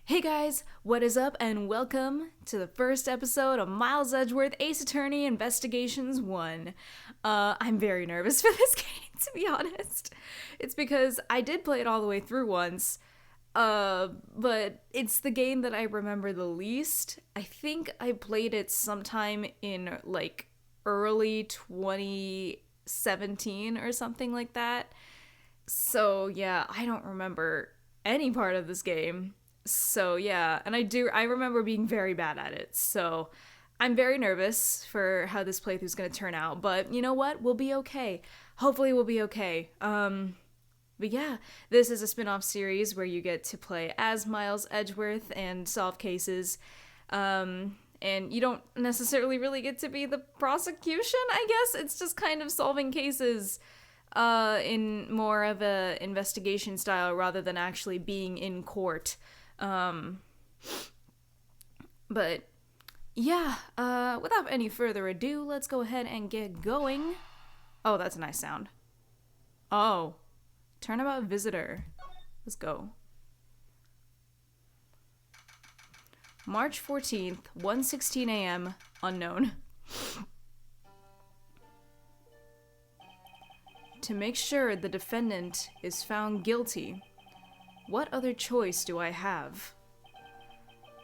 Hey guys, what is up and welcome to the first episode of Miles Edgeworth Ace Attorney Investigations 1. I'm very nervous for this game, to be honest. It's because I did play it all the way through once, but it's the game that I remember the least. I think I played it sometime in, early 2017 or something like that. So, yeah, I don't remember any part of this game. So yeah, and I remember being very bad at it, so I'm very nervous for how this playthrough is going to turn out, but you know what? We'll be okay. Hopefully we'll be okay. But yeah, this is a spin-off series where you get to play as Miles Edgeworth and solve cases, and you don't necessarily really get to be the prosecution, I guess. It's just kind of solving cases in more of a investigation style rather than actually being in court. But yeah, without any further ado, let's go ahead and get going. Oh, that's a nice sound. Oh, Turnabout visitor. Let's go. March 14th, 1:16 a.m., unknown. To make sure the defendant is found guilty, what other choice do I have?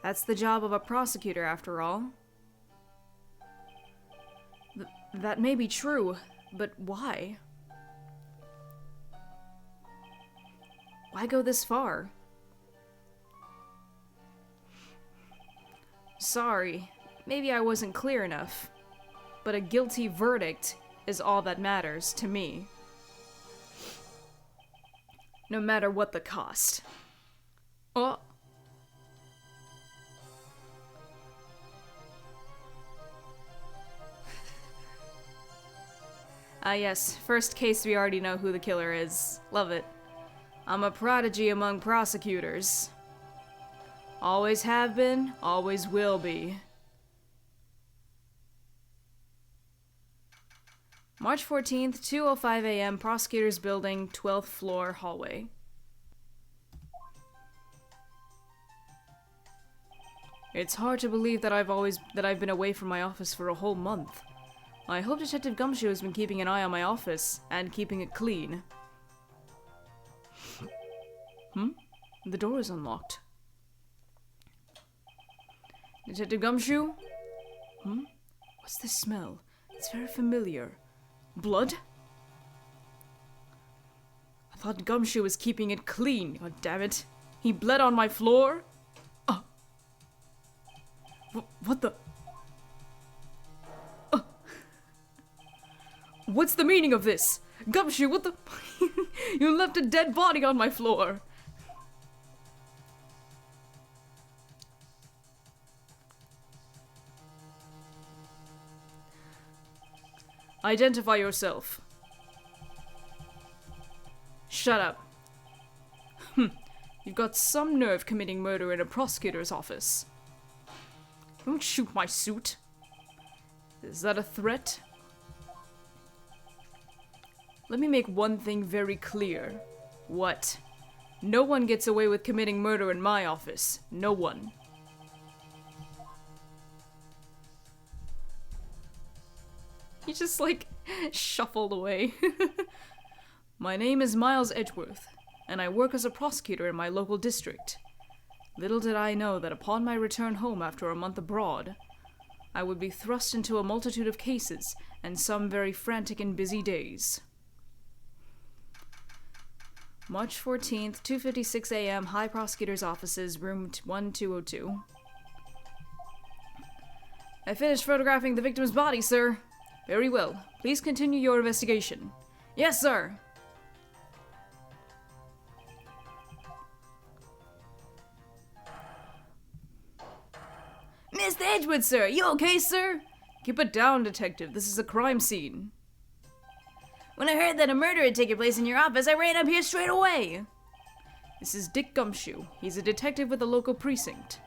That's the job of a prosecutor, after all. That may be true, but why? Why go this far? Sorry, maybe I wasn't clear enough, but a guilty verdict is all that matters to me. No matter what the cost. Oh. Yes, first case we already know who the killer is. Love it. I'm a prodigy among prosecutors. Always have been, always will be. March 14th, 2:05 a.m., Prosecutor's Building, 12th floor, hallway. It's hard to believe that I've been away from my office for a whole month. I hope Detective Gumshoe has been keeping an eye on my office and keeping it clean. The door is unlocked. Detective Gumshoe? What's this smell? It's very familiar. Blood? I thought Gumshoe was keeping it clean, god damn it. He bled on my floor? What the? What's the meaning of this? Gumshoe, what the? You left a dead body on my floor. Identify yourself. Shut up. You've got some nerve committing murder in a prosecutor's office. Don't shoot my suit. Is that a threat? Let me make one thing very clear. What? No one gets away with committing murder in my office. No one. He just, shuffled away. My name is Miles Edgeworth, and I work as a prosecutor in my local district. Little did I know that upon my return home after a month abroad, I would be thrust into a multitude of cases and some very frantic and busy days. March 14th, 2:56 a.m., High Prosecutor's Offices, room 1202. I finished photographing the victim's body, sir. Very well. Please continue your investigation. Yes, sir. Mr. Edgewood, sir! You okay, sir? Keep it down, detective. This is a crime scene. When I heard that a murder had taken place in your office, I ran up here straight away. This is Dick Gumshoe. He's a detective with the local precinct,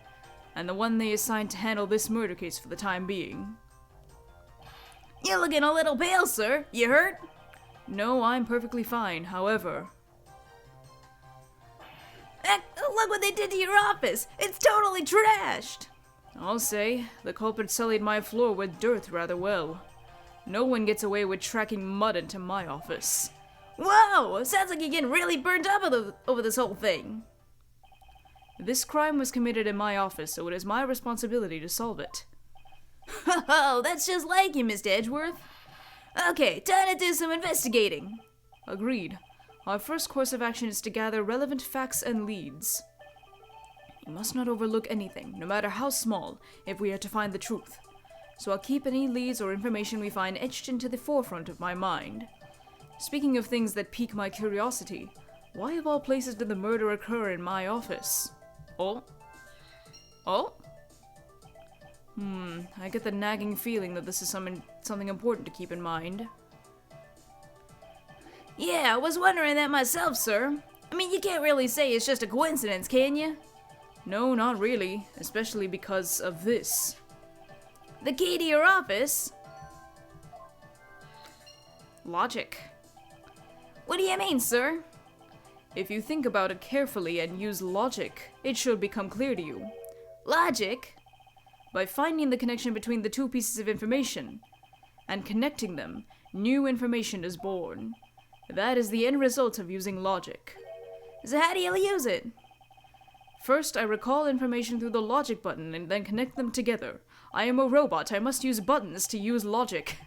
and the one they assigned to handle this murder case for the time being. You're looking a little pale, sir. You hurt? No, I'm perfectly fine. However... look what they did to your office! It's totally trashed! I'll say, the culprit sullied my floor with dirt rather well. No one gets away with tracking mud into my office. Whoa! Sounds like you're getting really burnt up over this whole thing. This crime was committed in my office, so it is my responsibility to solve it. Oh, that's just like you, Mr. Edgeworth. Okay, time to do some investigating. Agreed. Our first course of action is to gather relevant facts and leads. You must not overlook anything, no matter how small, if we are to find the truth. So I'll keep any leads or information we find etched into the forefront of my mind. Speaking of things that pique my curiosity, why of all places did the murder occur in my office? Oh? I get the nagging feeling that this is something important to keep in mind. Yeah, I was wondering that myself, sir. I mean, you can't really say it's just a coincidence, can you? No, not really, especially because of this. The key to your office? Logic. What do you mean, sir? If you think about it carefully and use logic, it should become clear to you. Logic? By finding the connection between the two pieces of information and connecting them, new information is born. That is the end result of using logic. So how do you use it? First, I recall information through the logic button and then connect them together. I am a robot. I must use buttons to use logic.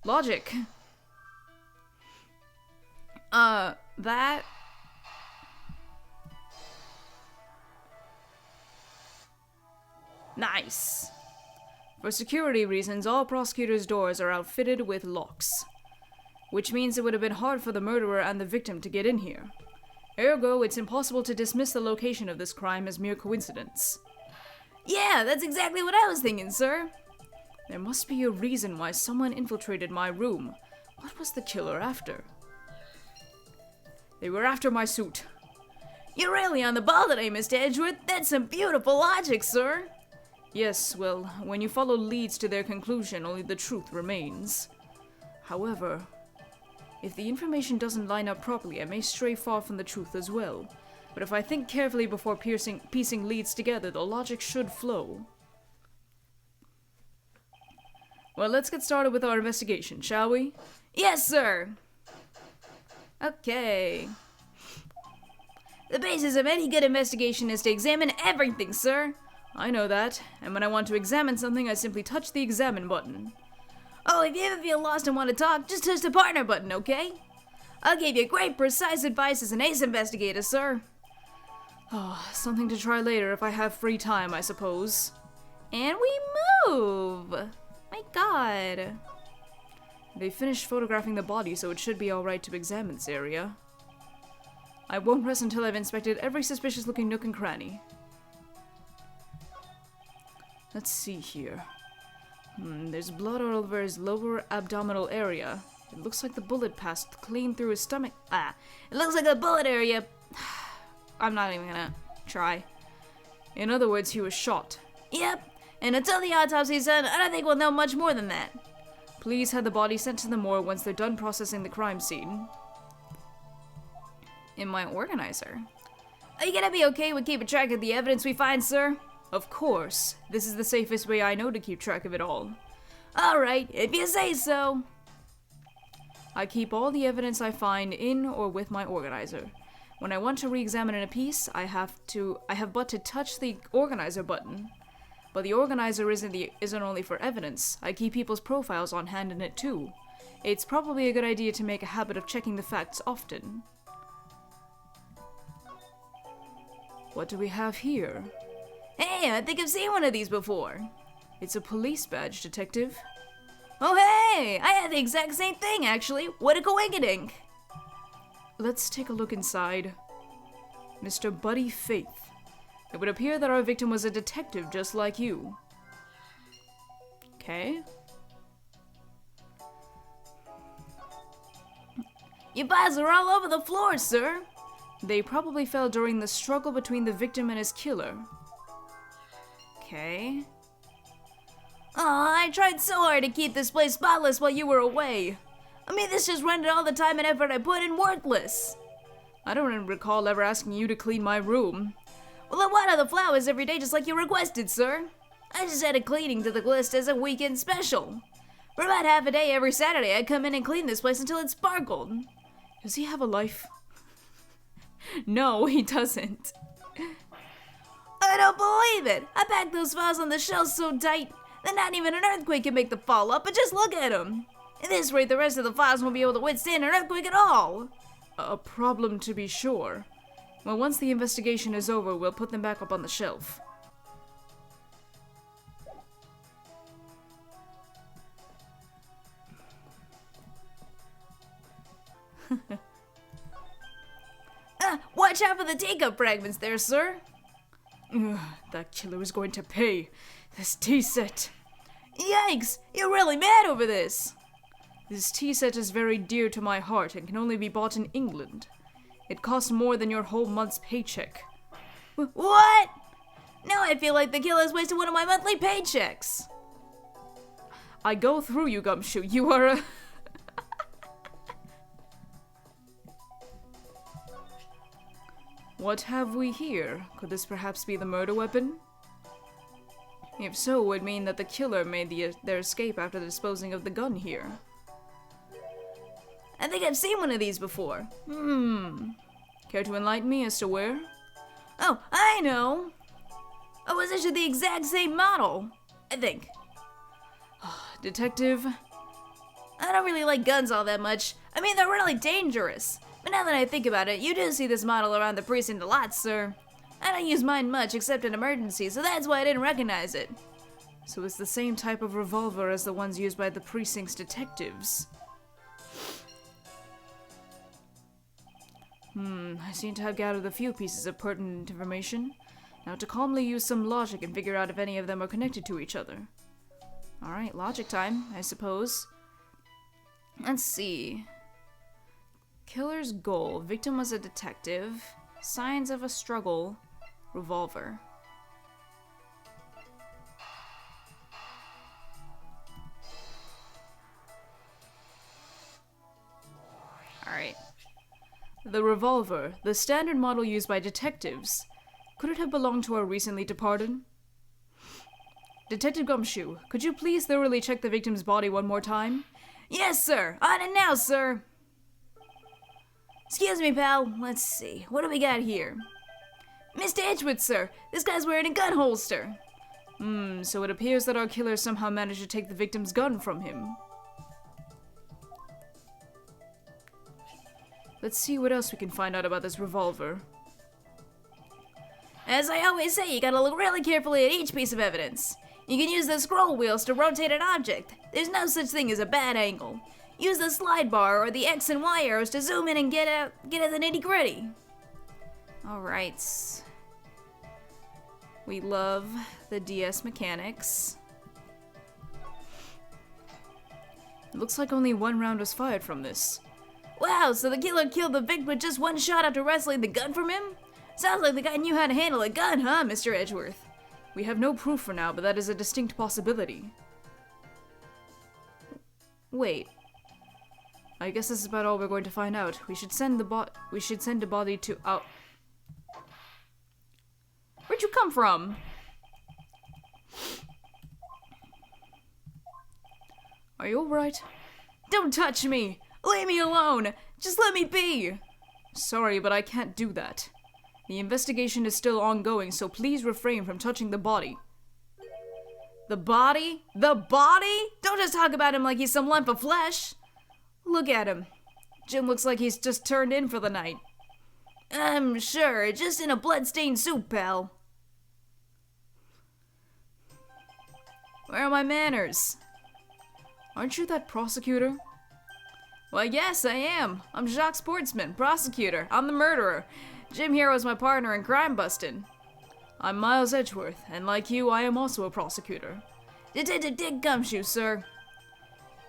Logic. That... Nice. For security reasons, all prosecutors' doors are outfitted with locks. Which means it would have been hard for the murderer and the victim to get in here. Ergo, it's impossible to dismiss the location of this crime as mere coincidence. Yeah, that's exactly what I was thinking, sir. There must be a reason why someone infiltrated my room. What was the killer after? They were after my suit. You're really on the ball today, Mr. Edgeworth. That's some beautiful logic, sir. Yes, well, when you follow leads to their conclusion, only the truth remains. However, if the information doesn't line up properly, I may stray far from the truth as well. But if I think carefully before piecing leads together, the logic should flow. Well, let's get started with our investigation, shall we? Yes, sir! Okay. The basis of any good investigation is to examine everything, sir. I know that, and when I want to examine something, I simply touch the examine button. Oh, if you ever feel lost and want to talk, just touch the partner button, okay? I'll give you great, precise advice as an ace investigator, sir. Oh, something to try later if I have free time, I suppose. And we move! My god. They finished photographing the body, so it should be alright to examine this area. I won't rest until I've inspected every suspicious-looking nook and cranny. Let's see here. There's blood all over his lower abdominal area. It looks like the bullet passed clean through his stomach. It looks like a bullet area. I'm not even gonna try. In other words, he was shot. Yep, and until the autopsy's done, I don't think we'll know much more than that. Please have the body sent to the morgue once they're done processing the crime scene. In my organizer. Are you gonna be okay with keeping track of the evidence we find, sir? Of course. This is the safest way I know to keep track of it all. Alright, if you say so. I keep all the evidence I find in or with my organizer. When I want to re-examine a piece, I have but to touch the organizer button. But the organizer isn't only for evidence. I keep people's profiles on hand in it too. It's probably a good idea to make a habit of checking the facts often. What do we have here? Hey, I think I've seen one of these before. It's a police badge, detective. Oh hey! I had the exact same thing, actually. What a coinkydink! Let's take a look inside. Mr. Buddy Faith. It would appear that our victim was a detective just like you. Okay. Your files are all over the floor, sir. They probably fell during the struggle between the victim and his killer. Okay. Aw, I tried so hard to keep this place spotless while you were away. I mean, this just rendered all the time and effort I put in worthless. I don't recall ever asking you to clean my room. Well, I water the flowers every day just like you requested, sir. I just added cleaning to the list as a weekend special. For about half a day every Saturday, I'd come in and clean this place until it sparkled. Does he have a life? No, he doesn't. I don't believe it! I packed those files on the shelves so tight that not even an earthquake can make them fall up, but just look at them! At this rate, the rest of the files won't be able to withstand an earthquake at all! A problem to be sure. Well, once the investigation is over, we'll put them back up on the shelf. Watch out for the teacup fragments there, sir! Ugh, that killer is going to pay. This tea set. Yikes! You're really mad over this! This tea set is very dear to my heart and can only be bought in England. It costs more than your whole month's paycheck. What? Now I feel like the killer's wasted one of my monthly paychecks. I go through you, Gumshoe. You are a... What have we here? Could this perhaps be the murder weapon? If so, it would mean that the killer made their escape after disposing of the gun here. I think I've seen one of these before. Care to enlighten me as to where? Oh, I know! I was issued the exact same model, I think. Detective? I don't really like guns all that much. I mean, they're really dangerous. But now that I think about it, you do see this model around the precinct a lot, sir. I don't use mine much except in emergencies, so that's why I didn't recognize it. So it's the same type of revolver as the ones used by the precinct's detectives. I seem to have gathered a few pieces of pertinent information. Now to calmly use some logic and figure out if any of them are connected to each other. Alright, logic time, I suppose. Let's see. Killer's goal. Victim was a detective. Signs of a struggle. Revolver. Alright. The revolver. The standard model used by detectives. Could it have belonged to our recently departed? Detective Gumshoe, could you please thoroughly check the victim's body one more time? Yes, sir! On it now, sir! Excuse me, pal. Let's see. What do we got here? Mr. Edgeworth, sir. This guy's wearing a gun holster. So it appears that our killer somehow managed to take the victim's gun from him. Let's see what else we can find out about this revolver. As I always say, you gotta look really carefully at each piece of evidence. You can use the scroll wheels to rotate an object. There's no such thing as a bad angle. Use the slide bar or the X and Y arrows to zoom in and get at the nitty-gritty. Alright. We love the DS mechanics. It looks like only one round was fired from this. Wow, so the killer killed the victim with just one shot after wrestling the gun from him? Sounds like the guy knew how to handle a gun, huh, Mr. Edgeworth? We have no proof for now, but that is a distinct possibility. Wait. I guess this is about all we're going to find out. We should send a body to out. Where'd you come from? Are you alright? Don't touch me! Leave me alone! Just let me be! Sorry, but I can't do that. The investigation is still ongoing, so please refrain from touching the body. The body? The body? Don't just talk about him like he's some lump of flesh! Look at him. Jim looks like he's just turned in for the night. I'm sure, just in a blood-stained suit, pal. Where are my manners? Aren't you that prosecutor? Well, yes, I am. I'm Jacques Sportsman, prosecutor. I'm the murderer. Jim here was my partner in crime busting. I'm Miles Edgeworth, and like you, I am also a prosecutor. Detective Dick Gumshoe, sir.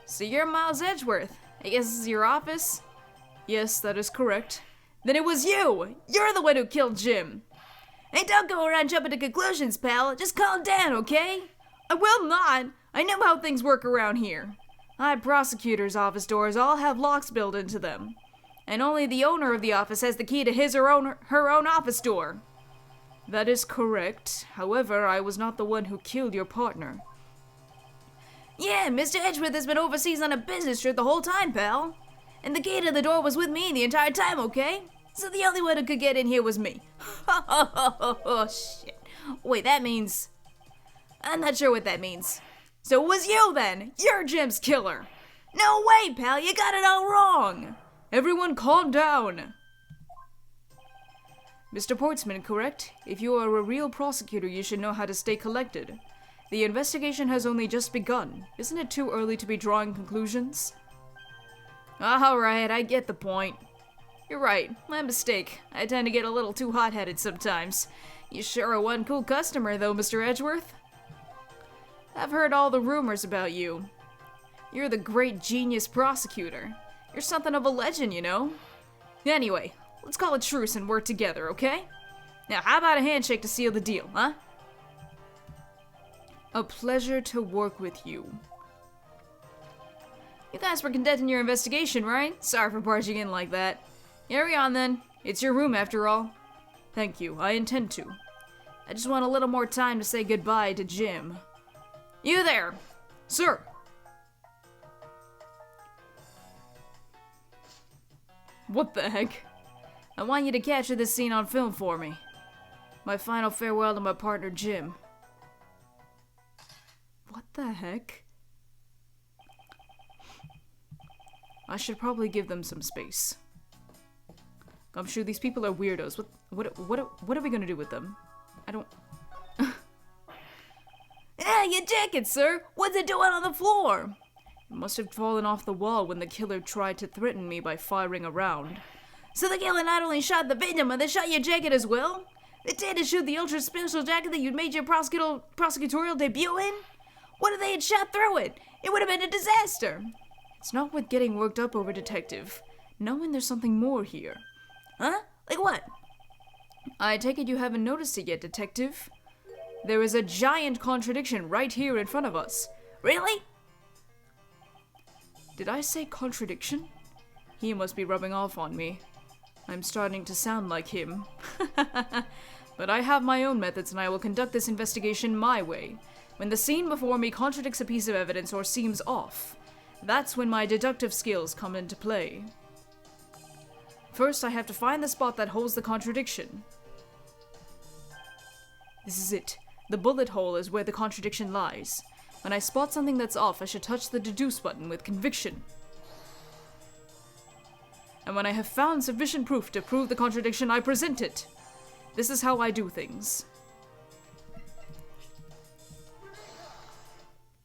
So you're Miles Edgeworth. I guess this is your office? Yes, that is correct. Then it was you! You're the one who killed Jim! Hey, don't go around jumping to conclusions, pal. Just calm down, okay? I will not! I know how things work around here. Prosecutors' office doors all have locks built into them. and only the owner of the office has the key to her own office door. That is correct. However, I was not the one who killed your partner. Yeah, Mr. Edgeworth has been overseas on a business trip the whole time, pal. And the key to the door was with me the entire time, okay? So the only one who could get in here was me. Oh, shit. Wait, that means... I'm not sure what that means. So it was you then! You're Jim's killer! No way, pal! You got it all wrong! Everyone calm down! Mr. Portsman, correct? If you are a real prosecutor, you should know how to stay collected. The investigation has only just begun. Isn't it too early to be drawing conclusions? Alright, I get the point. You're right, my mistake. I tend to get a little too hot-headed sometimes. You sure are one cool customer, though, Mr. Edgeworth. I've heard all the rumors about you. You're the great genius prosecutor. You're something of a legend, you know? Anyway, let's call a truce and work together, okay? Now, how about a handshake to seal the deal, huh? A pleasure to work with you. You guys were conducting your investigation, right? Sorry for barging in like that. Carry on then. It's your room after all. Thank you, I intend to. I just want a little more time to say goodbye to Jim. You there! Sir! What the heck? I want you to capture this scene on film for me. My final farewell to my partner, Jim. What the heck? I should probably give them some space. I'm sure these people are weirdos. What are we gonna do with them? I don't... Yeah, your jacket, sir! What's it doing on the floor? It must have fallen off the wall when the killer tried to threaten me by firing a round. So the killer not only shot the victim, but they shot your jacket as well? They did to shoot the ultra-special jacket that you made your prosecutorial debut in? What if they had shot through it? It would have been a disaster! It's not worth getting worked up over, Detective. Knowing there's something more here. Huh? Like what? I take it you haven't noticed it yet, Detective. There is a giant contradiction right here in front of us. Really? Did I say contradiction? He must be rubbing off on me. I'm starting to sound like him. But I have my own methods and I will conduct this investigation my way. When the scene before me contradicts a piece of evidence or seems off, that's when my deductive skills come into play. First, I have to find the spot that holds the contradiction. This is it. The bullet hole is where the contradiction lies. When I spot something that's off, I should touch the deduce button with conviction. And when I have found sufficient proof to prove the contradiction, I present it. This is how I do things.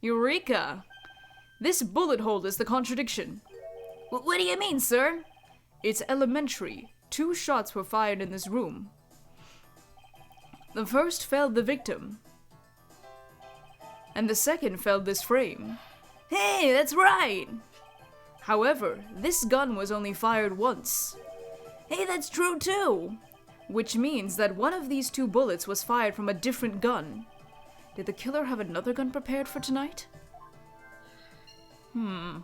Eureka! This bullet hole is the contradiction. What do you mean, sir? It's elementary. 2 shots were fired in this room. The first felled the victim, and the second felled this frame. Hey, that's right! However, this gun was only fired once. Hey, that's true too! Which means that one of these 2 bullets was fired from a different gun. Did the killer have another gun prepared for tonight? By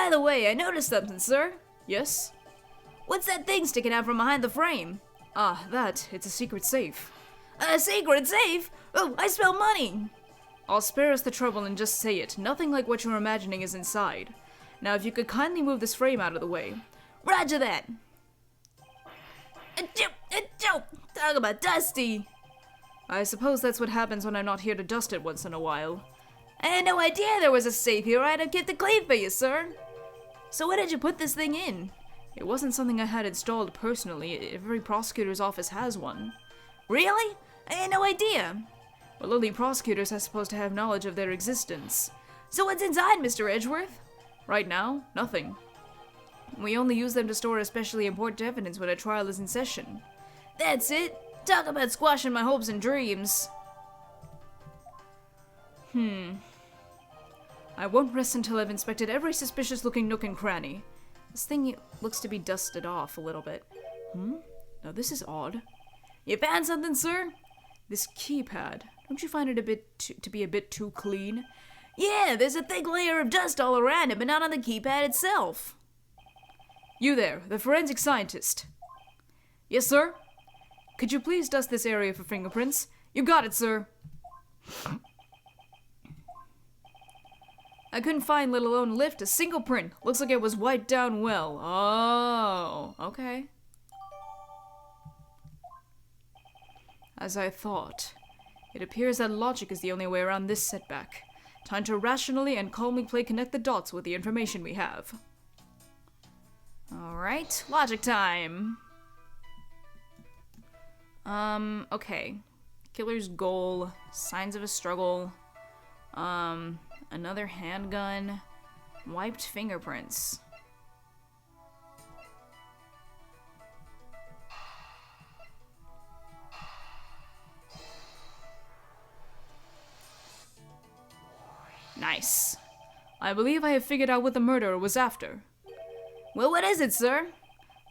the way, I noticed something, sir. Yes? What's that thing sticking out from behind the frame? Ah, it's a secret safe. A secret safe? Oh, I smell money! I'll spare us the trouble and just say it. Nothing like what you're imagining is inside. Now, if you could kindly move this frame out of the way. Roger that! Talk about dusty! I suppose that's what happens when I'm not here to dust it once in a while. I had no idea there was a safe here. I'd have kept it clean for you, sir. So where did you put this thing in? It wasn't something I had installed personally. Every prosecutor's office has one. Really? I had no idea. Well, only prosecutors are supposed to have knowledge of their existence. So what's inside, Mr. Edgeworth? Right now, nothing. We only use them to store especially important evidence when a trial is in session. That's it. Talk about squashing my hopes and dreams. I won't rest until I've inspected every suspicious-looking nook and cranny. This thing looks to be dusted off a little bit. Now this is odd. You found something, sir? This keypad. Don't you find it to be a bit too clean? Yeah, there's a thick layer of dust all around it, but not on the keypad itself. You there, the forensic scientist. Yes, sir? Could you please dust this area for fingerprints? You got it, sir. I couldn't find, let alone lift, a single print. Looks like it was wiped down well. Oh, okay. As I thought. It appears that logic is the only way around this setback. Time to rationally and calmly connect the dots with the information we have. Alright, logic time. Okay. Killer's goal, signs of a struggle, another handgun, wiped fingerprints. Nice. I believe I have figured out what the murderer was after. Well, what is it, sir?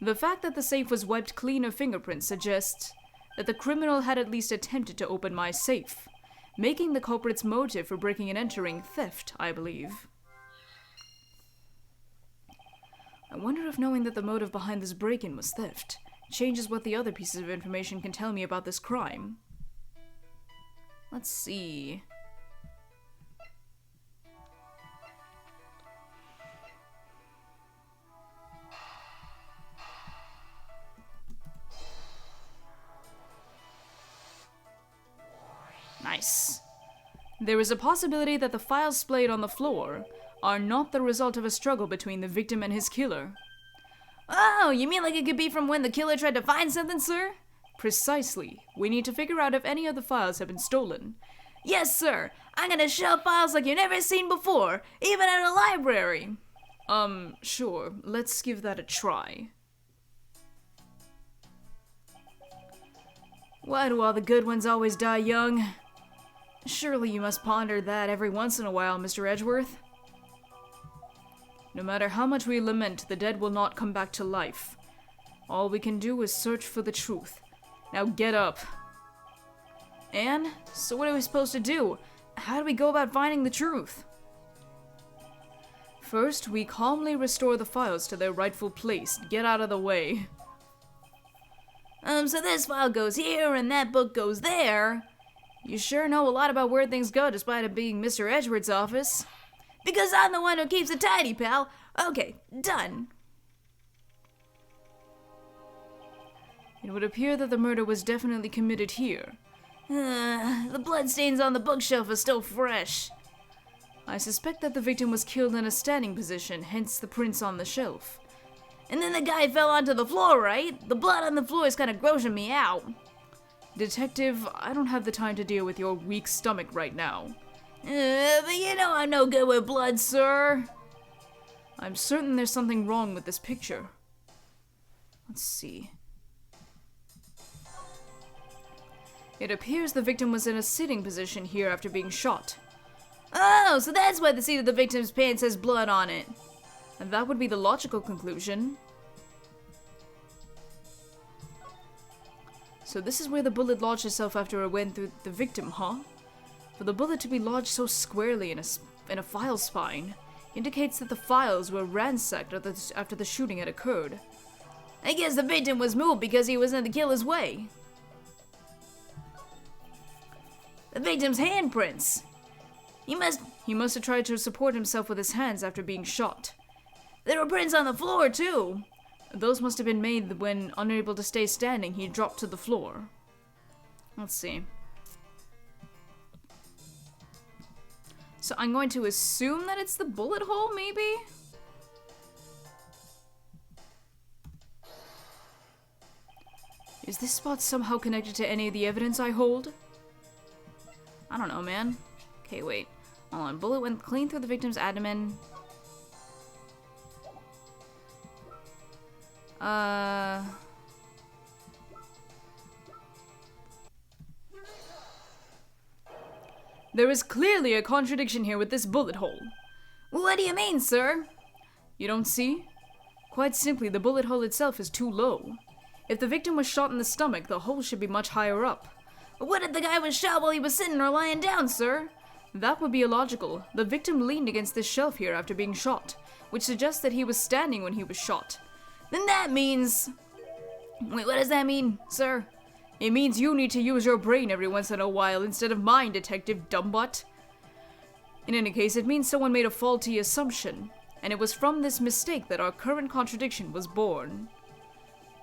The fact that the safe was wiped clean of fingerprints suggests that the criminal had at least attempted to open my safe, making the culprit's motive for breaking and entering theft, I believe. I wonder if knowing that the motive behind this break-in was theft changes what the other pieces of information can tell me about this crime. Let's see. Nice. There is a possibility that the files splayed on the floor are not the result of a struggle between the victim and his killer. Oh, you mean like it could be from when the killer tried to find something, sir? Precisely. We need to figure out if any of the files have been stolen. Yes, sir. I'm gonna shelf files like you've never seen before, even at a library. Sure. Let's give that a try. Why do all the good ones always die young? Surely you must ponder that every once in a while, Mr. Edgeworth. No matter how much we lament, the dead will not come back to life. All we can do is search for the truth. Now get up. Anne, so what are we supposed to do? How do we go about finding the truth? First, we calmly restore the files to their rightful place. Get out of the way. So this file goes here and that book goes there. You sure know a lot about where things go despite it being Mr. Edgeworth's office. Because I'm the one who keeps it tidy, pal. Okay, done. It would appear that the murder was definitely committed here. The bloodstains on the bookshelf are still fresh. I suspect that the victim was killed in a standing position, hence the prints on the shelf. And then the guy fell onto the floor, right? The blood on the floor is kind of grossing me out. Detective, I don't have the time to deal with your weak stomach right now. But you know I'm no good with blood, sir. I'm certain there's something wrong with this picture. Let's see. It appears the victim was in a sitting position here after being shot. Oh, so that's why the seat of the victim's pants has blood on it. And that would be the logical conclusion. So this is where the bullet lodged itself after it went through the victim, huh? For the bullet to be lodged so squarely in a file spine indicates that the files were ransacked after the shooting had occurred. I guess the victim was moved because he was in the killer's way. The victim's handprints. He must have tried to support himself with his hands after being shot. There were prints on the floor, too. Those must have been made when, unable to stay standing, he dropped to the floor. Let's see. So I'm going to assume that it's the bullet hole, maybe? Is this spot somehow connected to any of the evidence I hold? I don't know, man. Okay, wait. Hold on. Bullet went clean through the victim's abdomen. There is clearly a contradiction here with this bullet hole. What do you mean, sir? You don't see? Quite simply, the bullet hole itself is too low. If the victim was shot in the stomach, the hole should be much higher up. But what if the guy was shot while he was sitting or lying down, sir? That would be illogical. The victim leaned against this shelf here after being shot, which suggests that he was standing when he was shot. Then that means... Wait, what does that mean, sir? It means you need to use your brain every once in a while instead of mine, Detective Dumbbutt. In any case, it means someone made a faulty assumption, and it was from this mistake that our current contradiction was born.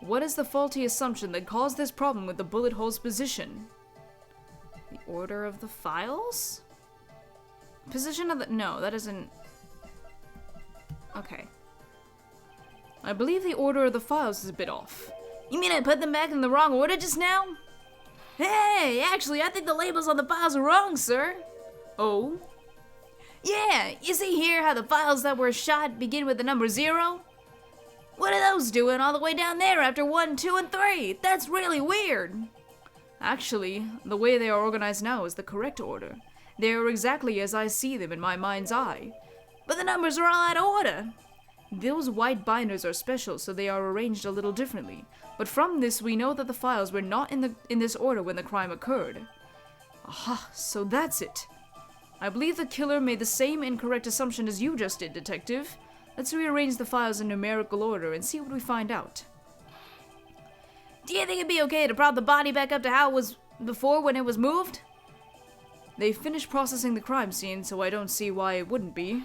What is the faulty assumption that caused this problem with the bullet hole's position? The order of the files? Position of the... No, that isn't... Okay. I believe the order of the files is a bit off. You mean I put them back in the wrong order just now? Hey, actually, I think the labels on the files are wrong, sir. Oh? Yeah, you see here how the files that were shot begin with the number 0? What are those doing all the way down there after 1, 2, and 3? That's really weird. Actually, the way they are organized now is the correct order. They are exactly as I see them in my mind's eye. But the numbers are all out of order. Those white binders are special, so they are arranged a little differently. But from this, we know that the files were not in this order when the crime occurred. Aha, so that's it. I believe the killer made the same incorrect assumption as you just did, Detective. Let's rearrange the files in numerical order and see what we find out. Do you think it'd be okay to prop the body back up to how it was before when it was moved? They finished processing the crime scene, so I don't see why it wouldn't be.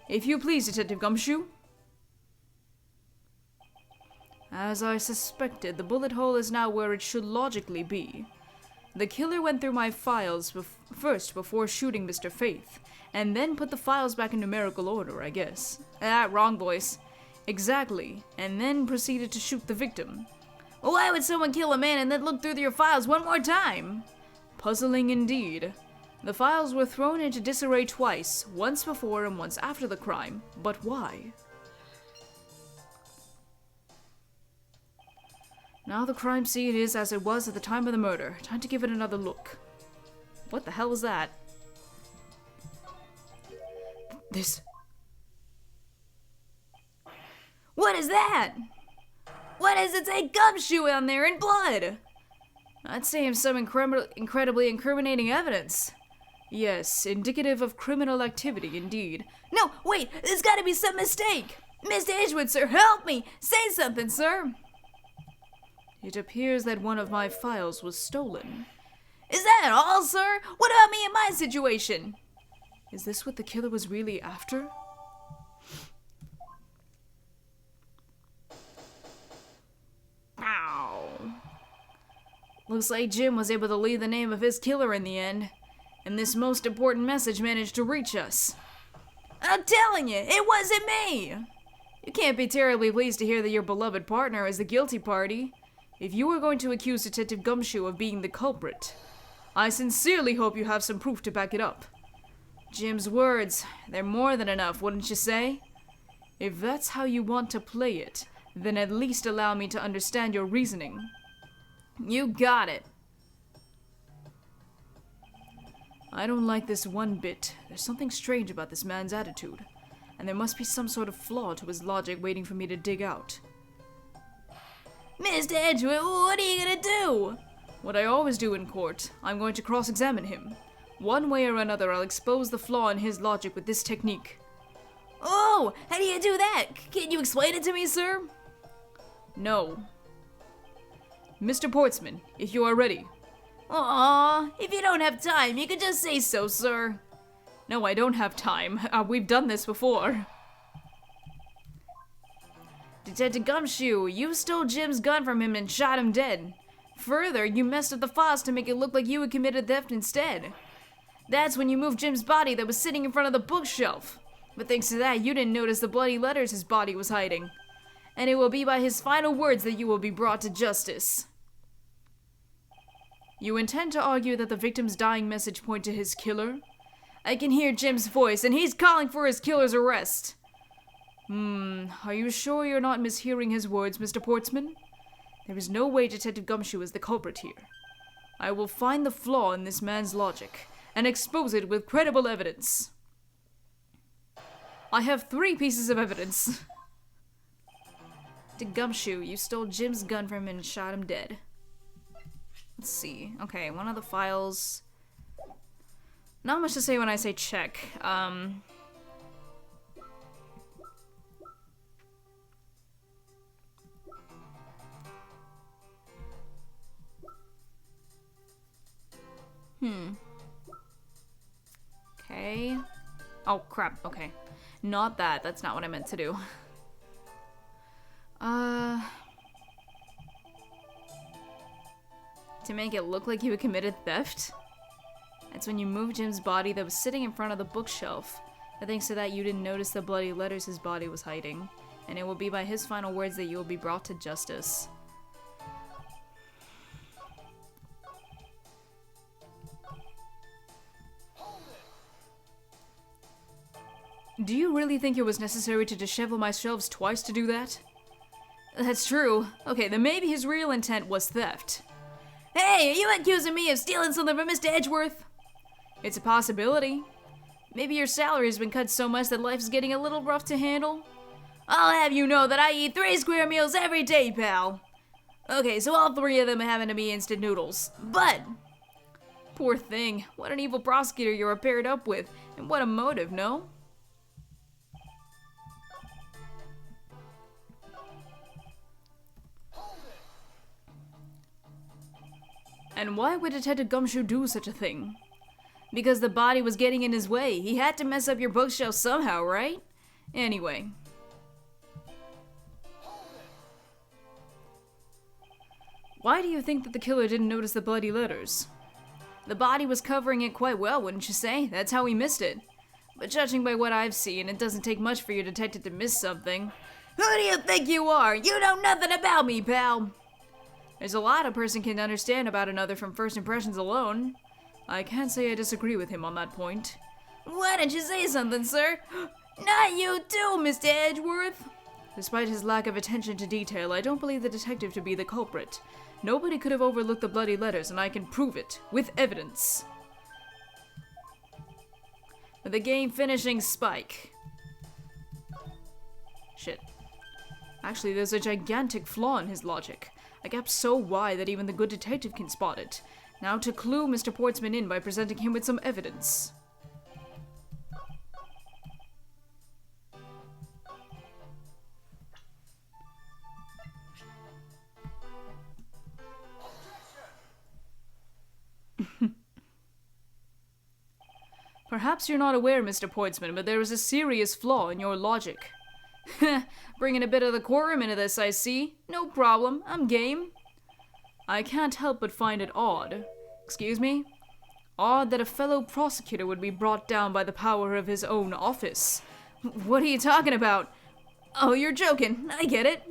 If you please, Detective Gumshoe. As I suspected, the bullet hole is now where it should logically be. The killer went through my files first before shooting Mr. Faith, and then put the files back in numerical order, I guess. Wrong voice. Exactly, and then proceeded to shoot the victim. Well, why would someone kill a man and then look through your files one more time? Puzzling indeed. The files were thrown into disarray twice, once before and once after the crime, but why? Now the crime scene is as it was at the time of the murder. Time to give it another look. What the hell was that? This... What is that? What does it say Gumshoe on there in blood? I'd say him some incredibly incriminating evidence. Yes, indicative of criminal activity indeed. No, wait, there's gotta be some mistake. Mr. Edgeworth, sir, help me! Say something, sir! It appears that one of my files was stolen. Is that all, sir? What about me and my situation? Is this what the killer was really after? Ow. Looks like Jim was able to leave the name of his killer in the end, and this most important message managed to reach us. I'm telling you, it wasn't me! You can't be terribly pleased to hear that your beloved partner is the guilty party. If you are going to accuse Detective Gumshoe of being the culprit, I sincerely hope you have some proof to back it up. Jim's words, they're more than enough, wouldn't you say? If that's how you want to play it, then at least allow me to understand your reasoning. You got it. I don't like this one bit. There's something strange about this man's attitude, and there must be some sort of flaw to his logic waiting for me to dig out. Mr. Edgeworth, what are you gonna do? What I always do in court. I'm going to cross-examine him. One way or another, I'll expose the flaw in his logic with this technique. Oh, how do you do that? Can you explain it to me, sir? No. Mr. Portsman, if you are ready. Aw, if you don't have time, you could just say so, sir. No, I don't have time. We've done this before. Detective Gumshoe, you stole Jim's gun from him and shot him dead. Further, you messed up the files to make it look like you had committed theft instead. That's when you moved Jim's body that was sitting in front of the bookshelf. But thanks to that, you didn't notice the bloody letters his body was hiding. And it will be by his final words that you will be brought to justice. You intend to argue that the victim's dying message point to his killer? I can hear Jim's voice, and he's calling for his killer's arrest. Are you sure you're not mishearing his words, Mr. Portsman? There is no way Detective Gumshoe is the culprit here. I will find the flaw in this man's logic, and expose it with credible evidence. I have 3 pieces of evidence. Detective Gumshoe, you stole Jim's gun from him and shot him dead. Let's see. Okay, one of the files... Not much to say when I say check. Okay. Oh, crap. Okay. Not that. That's not what I meant to do. To make it look like you had committed theft? That's when you moved Jim's body that was sitting in front of the bookshelf. And thanks to that, you didn't notice the bloody letters his body was hiding. And it will be by his final words that you will be brought to justice. Do you really think it was necessary to dishevel my shelves twice to do that? That's true. Okay, then maybe his real intent was theft. Hey, are you accusing me of stealing something from Mr. Edgeworth? It's a possibility. Maybe your salary has been cut so much that life's getting a little rough to handle. I'll have you know that I eat 3 square meals every day, pal. Okay, so all 3 of them happen to be instant noodles. But, poor thing, what an evil prosecutor you're paired up with, and what a motive, no? And why would Detective Gumshoe do such a thing? Because the body was getting in his way. He had to mess up your bookshelf somehow, right? Anyway. Why do you think that the killer didn't notice the bloody letters? The body was covering it quite well, wouldn't you say? That's how he missed it. But judging by what I've seen, it doesn't take much for your detective to miss something. Who do you think you are? You know nothing about me, pal. There's a lot a person can understand about another from first impressions alone. I can't say I disagree with him on that point. Why don't you say something, sir? Not you too, Mr. Edgeworth! Despite his lack of attention to detail, I don't believe the detective to be the culprit. Nobody could have overlooked the bloody letters, and I can prove it, with evidence. With the game finishing spike. Shit. Actually, there's a gigantic flaw in his logic. A gap so wide that even the good detective can spot it. Now to clue Mr. Portsman in by presenting him with some evidence. Perhaps you're not aware, Mr. Portsman, but there is a serious flaw in your logic. Bringing a bit of the quorum into this, I see. No problem, I'm game. I can't help but find it odd. Excuse me? Odd that a fellow prosecutor would be brought down by the power of his own office. What are you talking about? Oh, you're joking. I get it.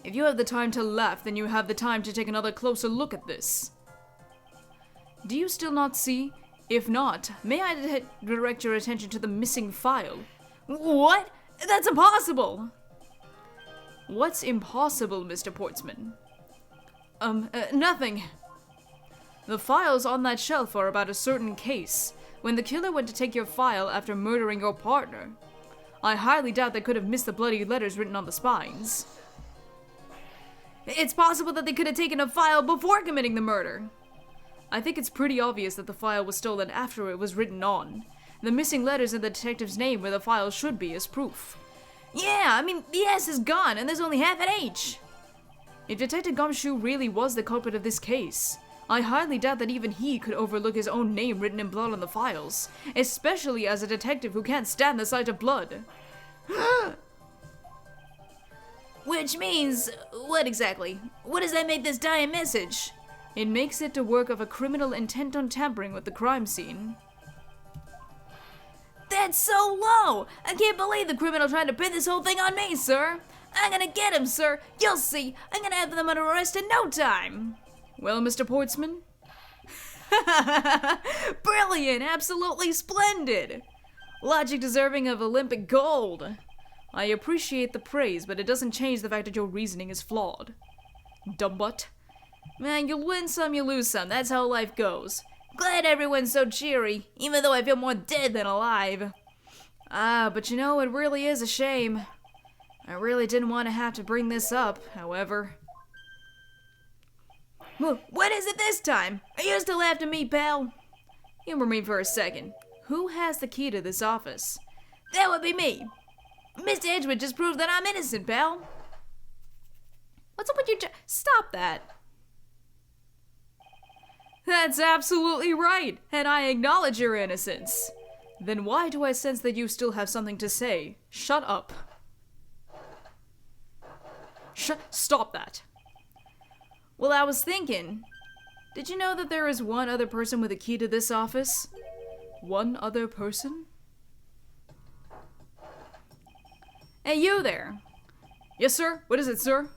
If you have the time to laugh, then you have the time to take another closer look at this. Do you still not see? If not, may I direct your attention to the missing file? What? That's impossible! What's impossible, Mr. Portsman? Nothing. The files on that shelf are about a certain case, when the killer went to take your file after murdering your partner. I highly doubt they could have missed the bloody letters written on the spines. It's possible that they could have taken a file before committing the murder. I think it's pretty obvious that the file was stolen after it was written on. The missing letters in the detective's name where the file should be is proof. Yeah, I mean, the S is gone and there's only half an H. If Detective Gumshoe really was the culprit of this case, I highly doubt that even he could overlook his own name written in blood on the files, especially as a detective who can't stand the sight of blood. Which means, what exactly? What does that make this dire message? It makes it the work of a criminal intent on tampering with the crime scene. That's so low! I can't believe the criminal tried to pin this whole thing on me, sir! I'm gonna get him, sir! You'll see! I'm gonna have them under arrest in no time! Well, Mr. Portsman? Brilliant! Absolutely splendid! Logic deserving of Olympic gold! I appreciate the praise, but it doesn't change the fact that your reasoning is flawed. Dumbbutt. Man, you'll win some, you lose some. That's how life goes. Glad everyone's so cheery, even though I feel more dead than alive. But you know, it really is a shame. I really didn't want to have to bring this up, however. What is it this time? Are you still after me, pal? Humor me for a second. Who has the key to this office? That would be me. Mr. Edgeworth just proved that I'm innocent, pal. What's up with your Stop that. That's absolutely right, and I acknowledge your innocence. Then why do I sense that you still have something to say? Shut up. Stop that. Well, I was thinking, did you know that there is one other person with a key to this office? One other person? Hey, you there. Yes, sir? What is it, sir?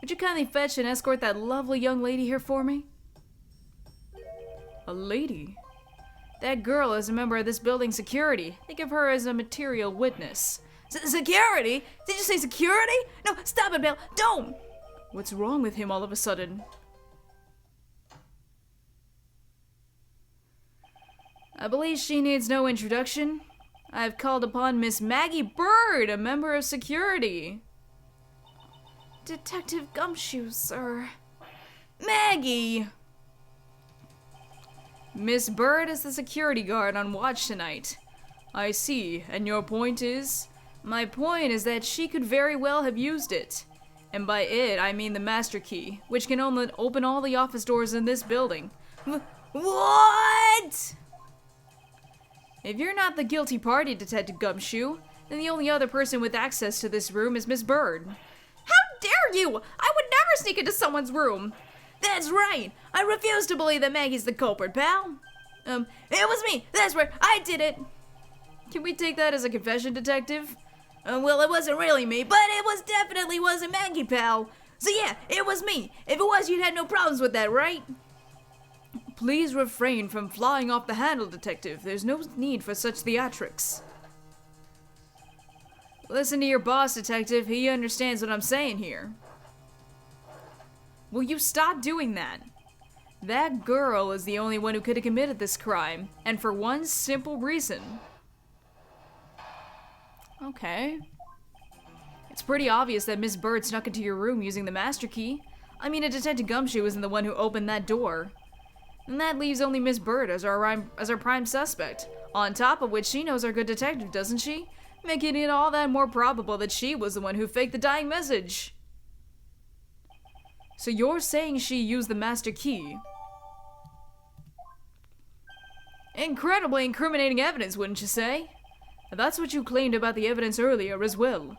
Would you kindly fetch and escort that lovely young lady here for me? A lady? That girl is a member of this building's security. Think of her as a material witness. Security? Did you say security? No, stop it, Bill. Don't! What's wrong with him all of a sudden? I believe she needs no introduction. I've called upon Miss Maggie Bird, a member of security. Detective Gumshoe, sir. Maggie! Miss Bird is the security guard on watch tonight. I see, and your point is? My point is that she could very well have used it. And by it, I mean the master key, which can only open all the office doors in this building. What? If you're not the guilty party, Detective Gumshoe, then the only other person with access to this room is Miss Bird. How dare you! I would never sneak into someone's room! That's right! I refuse to believe that Maggie's the culprit, pal! It was me! That's right! I did it! Can we take that as a confession, Detective? Well, it wasn't really me, but it definitely wasn't Maggie, pal! So yeah, it was me! If it was, you'd have no problems with that, right? Please refrain from flying off the handle, Detective. There's no need for such theatrics. Listen to your boss, Detective. He understands what I'm saying here. Will you stop doing that? That girl is the only one who could have committed this crime, and for one simple reason. Okay. It's pretty obvious that Miss Bird snuck into your room using the master key. I mean, Detective Gumshoe isn't the one who opened that door. And that leaves only Miss Bird as our prime suspect. On top of which, she knows our good detective, doesn't she? Making it all that more probable that she was the one who faked the dying message. So you're saying she used the master key? Incredibly incriminating evidence, wouldn't you say? That's what you claimed about the evidence earlier as well.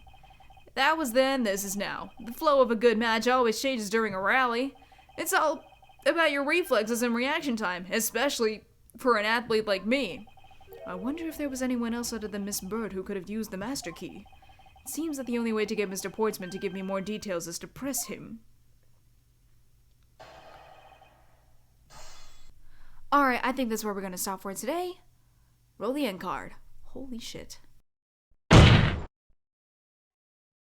That was then, this is now. The flow of a good match always changes during a rally. It's all about your reflexes and reaction time, especially for an athlete like me. I wonder if there was anyone else other than Miss Bird who could have used the master key. It seems that the only way to get Mr. Portsman to give me more details is to press him. Alright, I think that's where we're gonna stop for today. Roll the end card. Holy shit.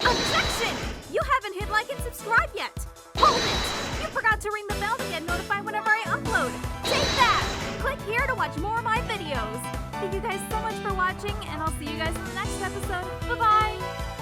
Objection! You haven't hit like and subscribe yet! Hold it! You forgot to ring the bell to get notified whenever I upload! Take that! Click here to watch more of my videos! Thank you guys so much for watching, and I'll see you guys in the next episode. Bye-bye!